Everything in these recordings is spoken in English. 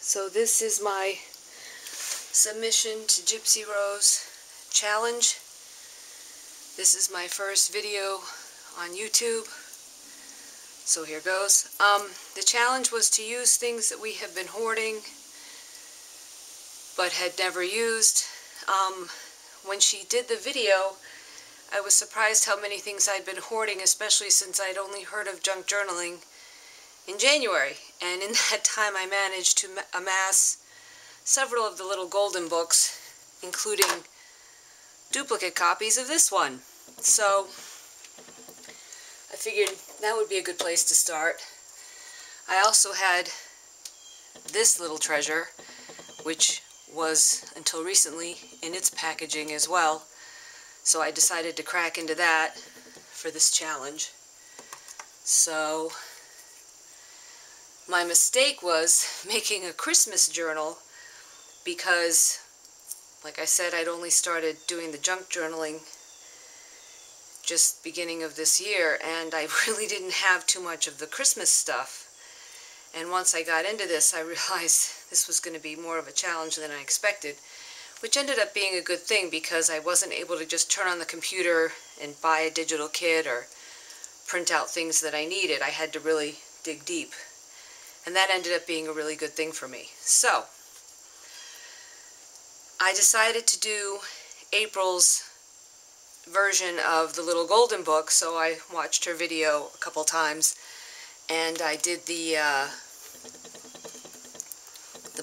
So this is my submission to Gypsy Rose challenge. This is my first video on YouTube. So here goes. The challenge was to use things that we have been hoarding but had never used. When she did the video, I was surprised how many things I'd been hoarding, especially since I'd only heard of junk journaling in January. And in that time I managed to amass several of the little golden books, including duplicate copies of this one. So I figured that would be a good place to start. I also had this little treasure, which was until recently in its packaging as well. So I decided to crack into that for this challenge. So my mistake was making a Christmas journal because, like I said, I'd only started doing the junk journaling just beginning of this year, and I really didn't have too much of the Christmas stuff. And once I got into this, I realized this was going to be more of a challenge than I expected, which ended up being a good thing because I wasn't able to just turn on the computer and buy a digital kit or print out things that I needed. I had to really dig deep. And that ended up being a really good thing for me. So I decided to do April's version of the little golden book, so I watched her video a couple times, and I did the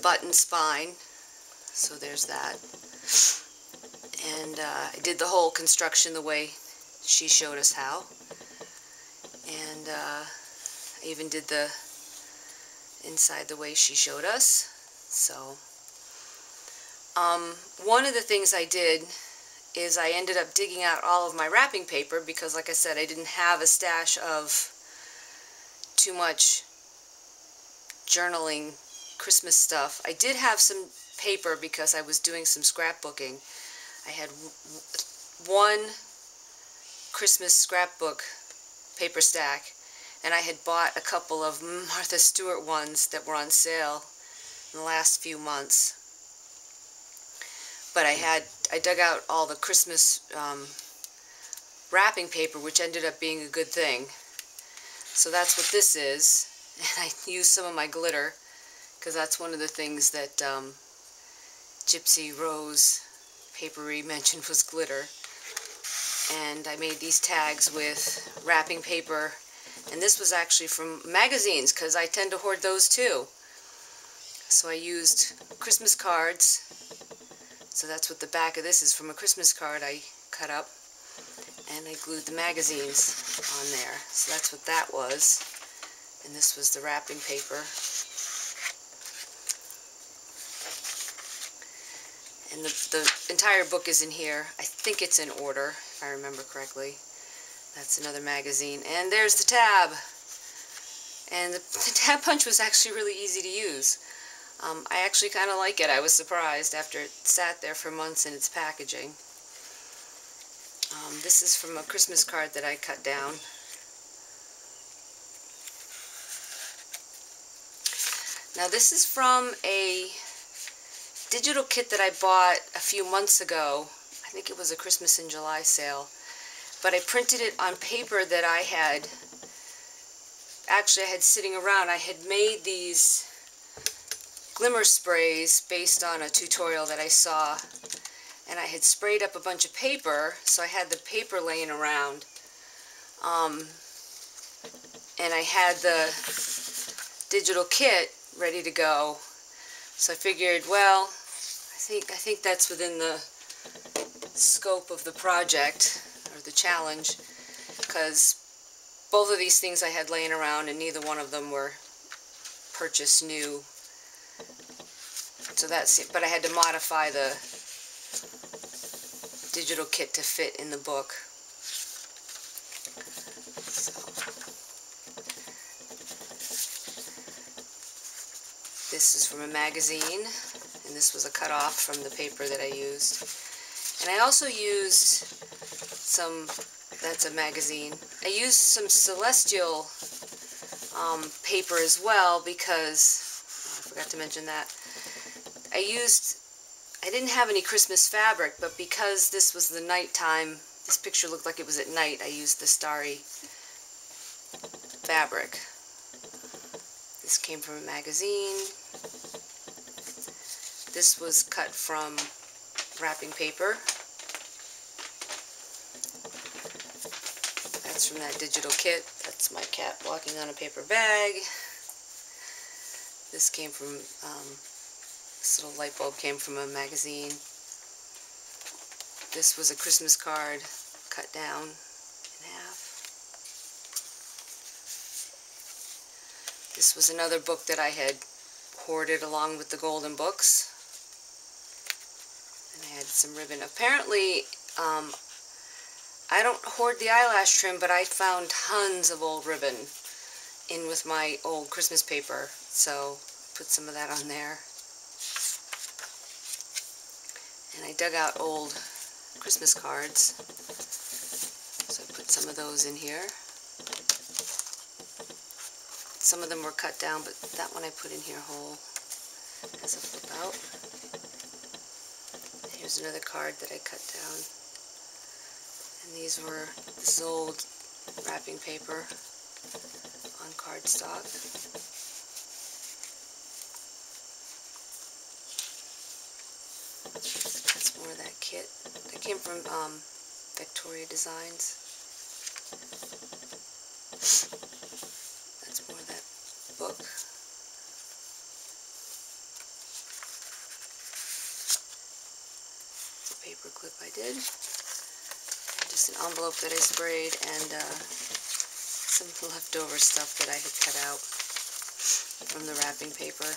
button spine, so there's that, and I did the whole construction the way she showed us how, and I even did the inside the way she showed us. So one of the things I did is I ended up digging out all of my wrapping paper because, like I said, I didn't have a stash of too much journaling Christmas stuff. I did have some paper because I was doing some scrapbooking. I had one Christmas scrapbook paper stack, and I had bought a couple of Martha Stewart ones that were on sale in the last few months. But I dug out all the Christmas wrapping paper, which ended up being a good thing. So that's what this is. And I used some of my glitter, because that's one of the things that Gypsy Rose Papery mentioned was glitter. And I made these tags with wrapping paper. And this was actually from magazines, because I tend to hoard those too. So I used Christmas cards. So that's what the back of this is, from a Christmas card I cut up, and I glued the magazines on there. So that's what that was, and this was the wrapping paper. And the entire book is in here. I think it's in order, if I remember correctly. That's another magazine, and there's the tab. And the tab punch was actually really easy to use. I actually kind of like it. I was surprised after it sat there for months in its packaging. This is from a Christmas card that I cut down. Now this is from a digital kit that I bought a few months ago. I think it was a Christmas in July sale. But I printed it on paper that I had sitting around. I had made these glimmer sprays based on a tutorial that I saw, and I had sprayed up a bunch of paper, so I had the paper laying around, and I had the digital kit ready to go. So I figured, well, I think that's within the scope of the project or the challenge, because both of these things I had laying around, and neither one of them were purchased new. So that's it, but I had to modify the digital kit to fit in the book. So this is from a magazine, and this was a cutoff from the paper that I used. And I also used some, that's a magazine, I used some Celestial paper as well, because forgot to mention that. I didn't have any Christmas fabric, but because this was the nighttime, this picture looked like it was at night, I used the starry fabric. This came from a magazine. This was cut from wrapping paper. That's from that digital kit. That's my cat walking on a paper bag. This came from, this little light bulb came from a magazine. This was a Christmas card cut down in half. This was another book that I had hoarded along with the golden books. And I had some ribbon. Apparently, I don't hoard the eyelash trim, but I found tons of old ribbon in with my old Christmas paper. So, put some of that on there. And I dug out old Christmas cards. So I put some of those in here. Some of them were cut down, but that one I put in here whole as a flip out. Here's another card that I cut down. And these were this old wrapping paper on cardstock. That's more of that kit. That came from Victoria Designs. That's more of that book. It's a paper clip I did. And just an envelope that I sprayed, and some leftover stuff that I had cut out from the wrapping paper.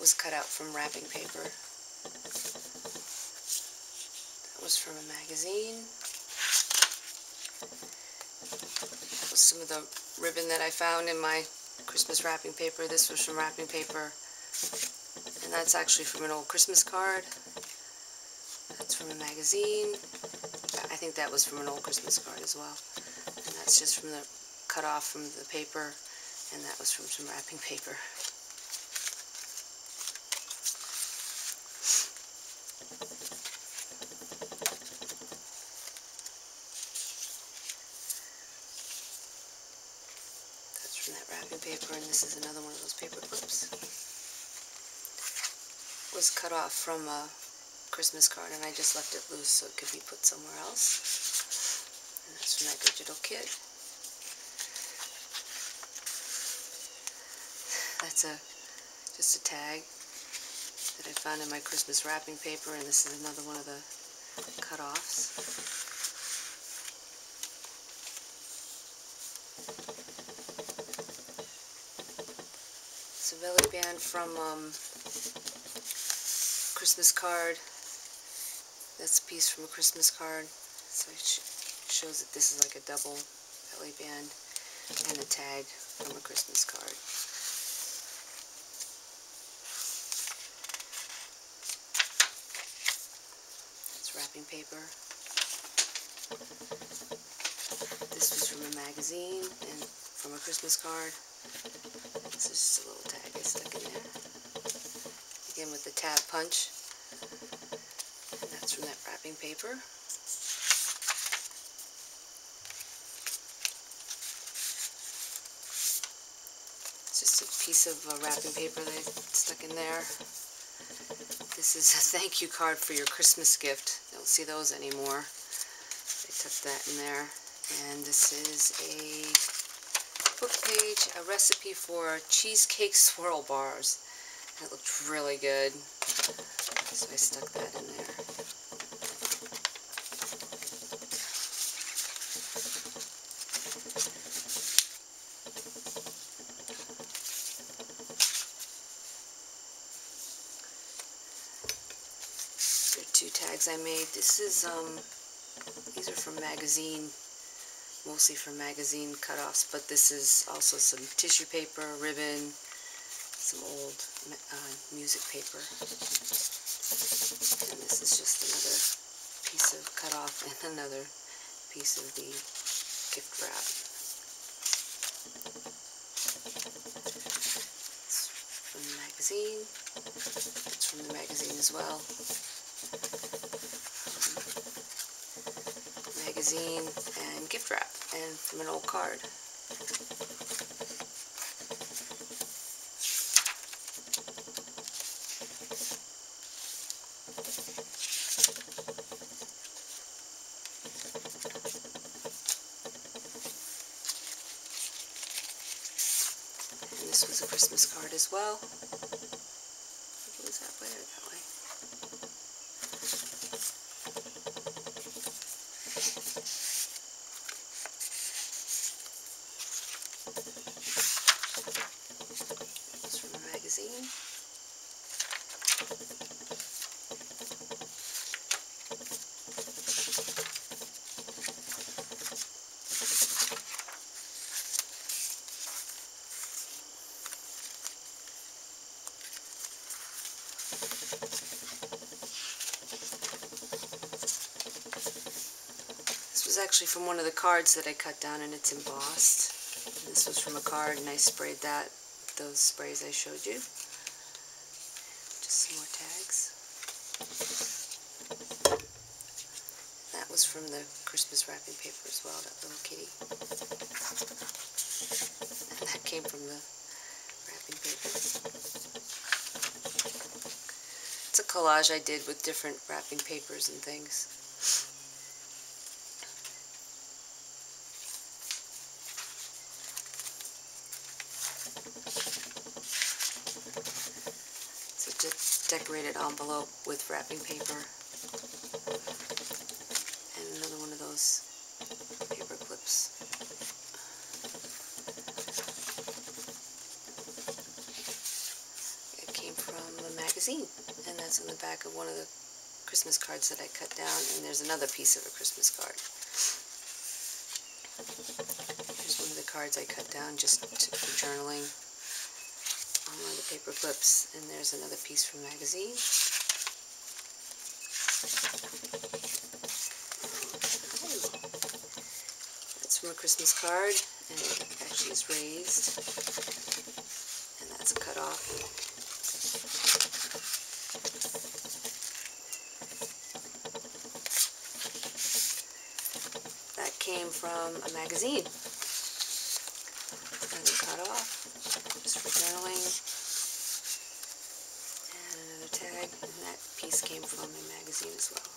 Was cut out from wrapping paper. That was from a magazine. That was some of the ribbon that I found in my Christmas wrapping paper. This was from wrapping paper. And that's actually from an old Christmas card. That's from a magazine. I think that was from an old Christmas card as well. And that's just from the cut off from the paper. And that was from some wrapping paper. From that wrapping paper, and this is another one of those paper clips. Was cut off from a Christmas card, and I just left it loose so it could be put somewhere else. And that's from that digital kit. That's just a tag that I found in my Christmas wrapping paper, and this is another one of the cut-offs. It's a belly band from Christmas card. That's a piece from a Christmas card. So it shows that this is like a double belly band and a tag from a Christmas card. That's wrapping paper. This was from a magazine and from a Christmas card. This is just a little tag I stuck in there. Again with the tab punch. And that's from that wrapping paper. It's just a piece of wrapping paper that I stuck in there. This is a thank you card for your Christmas gift. Don't see those anymore. I tucked that in there. And this is a book page, a recipe for cheesecake swirl bars. That looked really good, so I stuck that in there. There are two tags I made. This is these are from magazine. Mostly from magazine cut-offs, but this is also some tissue paper, ribbon, some old music paper. And this is just another piece of cut off and another piece of the gift wrap. It's from the magazine. It's from the magazine as well. Magazine and gift wrap, and from an old card. And this was a Christmas card as well. I think it was that way or that way. It's from the magazine. This was actually from one of the cards that I cut down, and it's embossed. And this was from a card, and I sprayed that, those sprays I showed you. Just some more tags. That was from the Christmas wrapping paper as well, that little kitty. And that came from the wrapping paper. It's a collage I did with different wrapping papers and things. It's a decorated envelope with wrapping paper. And another one of those paper clips. It came from a magazine, and that's on the back of one of the Christmas cards that I cut down, and there's another piece of a Christmas card. Here's one of the cards I cut down just for journaling on one of the paper clips, and there's another piece from a magazine. That's from a Christmas card, and it actually is raised, and that's a cut off. That came from a magazine. Another cut off, just for journaling. And another tag, and that piece came from a magazine as well.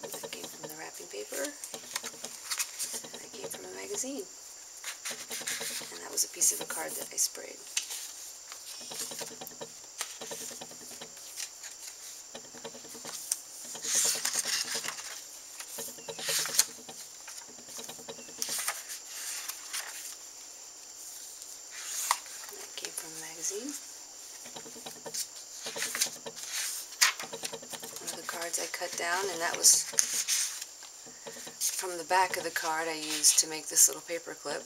And that came from the wrapping paper. And that came from a magazine. And that was a piece of a card that I sprayed. Magazine. One of the cards I cut down, and that was from the back of the card I used to make this little paper clip.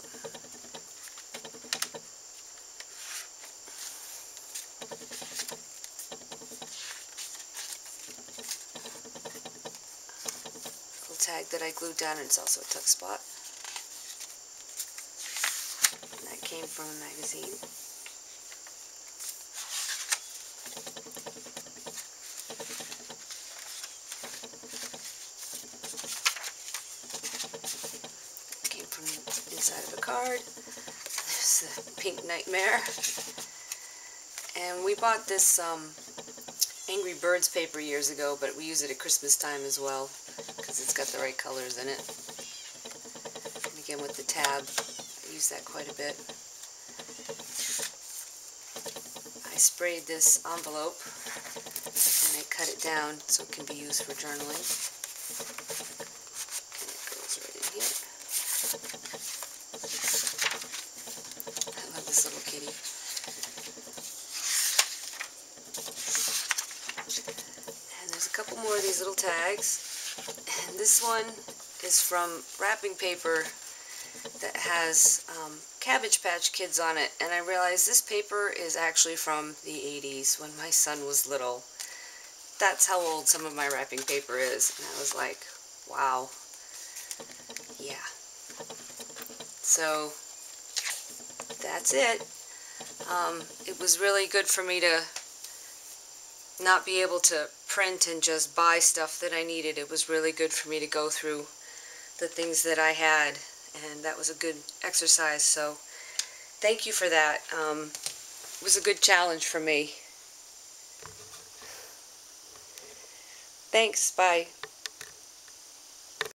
Little tag that I glued down, and it's also a tuck spot. And that came from a magazine. Inside of a card. There's the Pink Nightmare. And we bought this Angry Birds paper years ago, but we use it at Christmas time as well because it's got the right colors in it. And again with the tab, I use that quite a bit. I sprayed this envelope and I cut it down so it can be used for journaling. And it goes right in here. I love this little kitty. And there's a couple more of these little tags. And this one is from wrapping paper that has Cabbage Patch Kids on it, and I realized this paper is actually from the 80s when my son was little. That's how old some of my wrapping paper is, and I was like, wow, yeah. So that's it. It was really good for me to not be able to print and just buy stuff that I needed. It was really good for me to go through the things that I had, and that was a good exercise, so thank you for that. It was a good challenge for me. Thanks, bye.